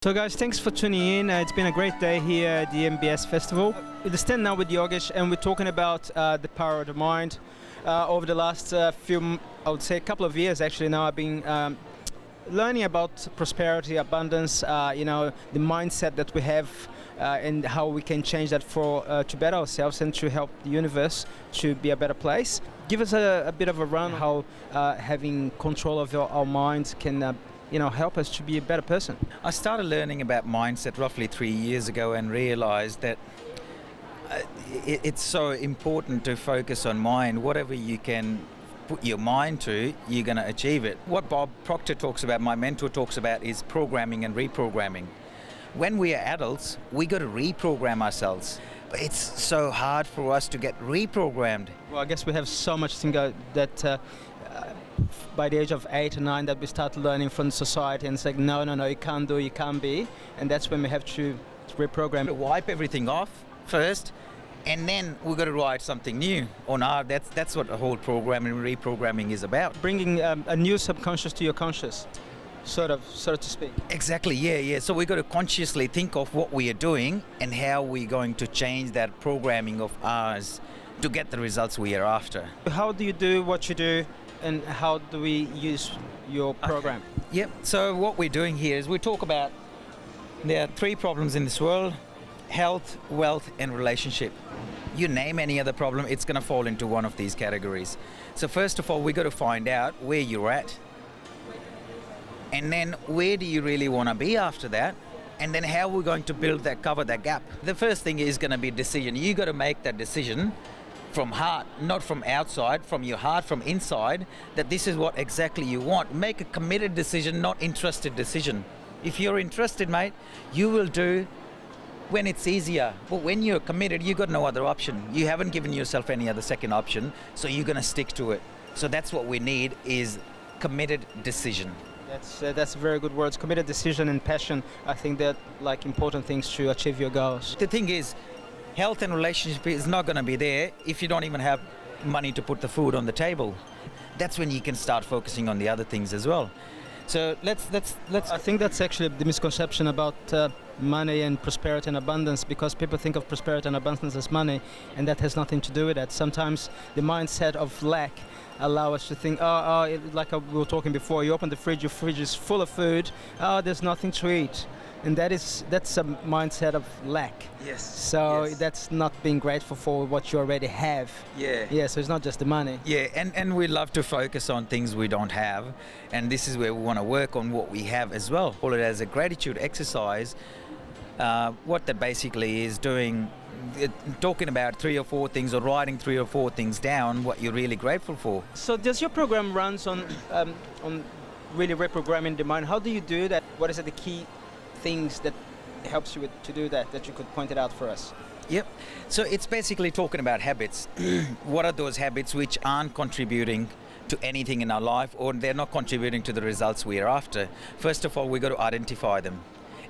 So guys, thanks for tuning in. It's been a great day here at the MBS Festival. We stand now with Yogesh and we're talking about the power of the mind. Over the last I would say a couple of years actually now, I've been learning about prosperity, abundance, the mindset that we have and how we can change that to better ourselves and to help the universe to be a better place. Give us a bit of a run how having control of our minds can help us to be a better person. I started learning about mindset roughly 3 years ago and realized that it's so important to focus on mind. Whatever you can put your mind to, you're going to achieve it. What Bob Proctor talks about, my mentor talks about, is programming and reprogramming. When we are adults, we got to reprogram ourselves. But it's so hard for us to get reprogrammed. Well, I guess we have so much to go that by the age of 8 or 9 that we start learning from society and say, no, you can't do, you can't be. And that's when we have to reprogram. To wipe everything off first, and then we've got to write something new. That's what the whole programming and reprogramming is about. Bringing a new subconscious to your conscious, sort of to speak. Exactly, yeah. So we've got to consciously think of what we are doing and how we're going to change that programming of ours to get the results we are after. How do you do what you do? And how do we use your program? Okay. Yep, so what we're doing here is we talk about there are 3 problems in this world: health, wealth, and relationship. You name any other problem, it's going to fall into one of these categories. So first of all, we got to find out where you're at. And then where do you really want to be after that? And then how we're going to cover that gap. The first thing is going to be decision. You got to make that decision from heart, not from outside, from your heart, from inside, that this is what exactly you want. Make a committed decision, not interested decision. If you're interested, mate, you will do when it's easier. But when you're committed, you've got no other option. You haven't given yourself any other second option, so you're going to stick to it. So that's what we need, is committed decision. That's very good words. Committed decision and passion. I think that like important things to achieve your goals. The thing is, health and relationship is not going to be there if you don't even have money to put the food on the table. That's when you can start focusing on the other things as well. So let's. I think that's actually the misconception about money and prosperity and abundance, because people think of prosperity and abundance as money, and that has nothing to do with that. Sometimes the mindset of lack allow us to think, like we were talking before, you open the fridge, your fridge is full of food, there's nothing to eat. And that's a mindset of lack. Yes. So yes. That's not being grateful for what you already have. Yeah. So it's not just the money. Yeah, and we love to focus on things we don't have, and this is where we want to work on what we have as well. Call it as a gratitude exercise. What that basically is doing, talking about 3 or 4 things, or writing 3 or 4 things down, what you're really grateful for. So does your program runs on really reprogramming the mind? How do you do that? What is the key things that helps you to do that you could point it out for us? Yep. So it's basically talking about habits. What are those habits which aren't contributing to anything in our life, or they're not contributing to the results we are after? First of all, we got to identify them.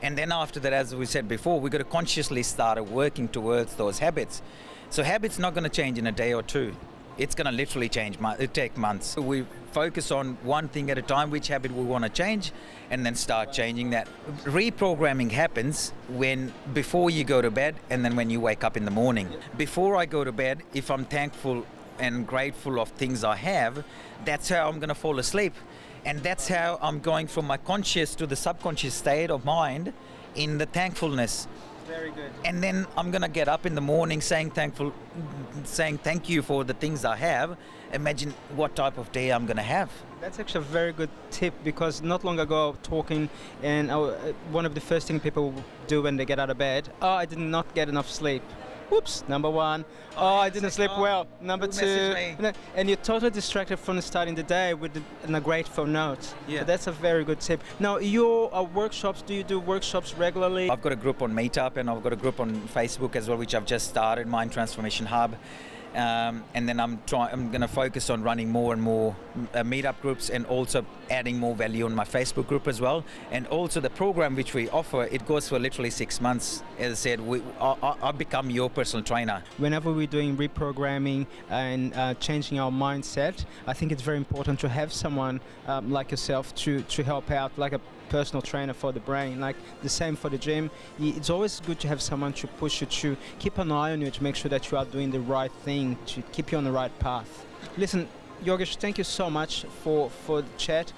And then after that, as we said before, we got to consciously start working towards those habits. So habits not going to change in a day or 2. It's going to literally change. It take months. We focus on one thing at a time, which habit we want to change, and then start changing that. Reprogramming happens before you go to bed, and then when you wake up in the morning. Before I go to bed, if I'm thankful and grateful of things I have, that's how I'm going to fall asleep. And that's how I'm going from my conscious to the subconscious state of mind in the thankfulness. Very good. And then I'm going to get up in the morning saying thank you for the things I have. Imagine what type of day I'm going to have. That's actually a very good tip, because not long ago talking, and one of the first things people do when they get out of bed, I did not get enough sleep. Whoops, number 1. I didn't sleep well. Number 2. And you're totally distracted from starting the day with a grateful note. Yeah. So that's a very good tip. Now, your workshops, do you do workshops regularly? I've got a group on Meetup, and I've got a group on Facebook as well, which I've just started, Mind Transformation Hub. And then I'm going to focus on running more and more meetup groups, and also adding more value on my Facebook group as well. And also the program which we offer, it goes for literally 6 months. As I said, I'll become your personal trainer. Whenever we're doing reprogramming and changing our mindset, I think it's very important to have someone like yourself to help out, like a personal trainer for the brain. Like the same for the gym. It's always good to have someone to push you, to keep an eye on you, to make sure that you are doing the right thing, to keep you on the right path. Listen, Yogesh, thank you so much for the chat.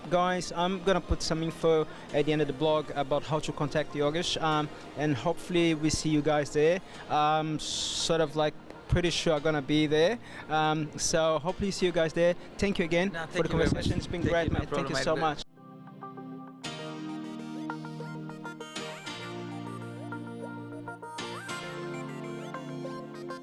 Guys, I'm gonna put some info at the end of the blog about how to contact Yogesh, and hopefully we see you guys there. Sort of like pretty sure I'm gonna be there. So hopefully see you guys there. Thank you again No, for the thank you very much. conversation. It's been Thank great, you, no mate. Thank problem, you mate. so much.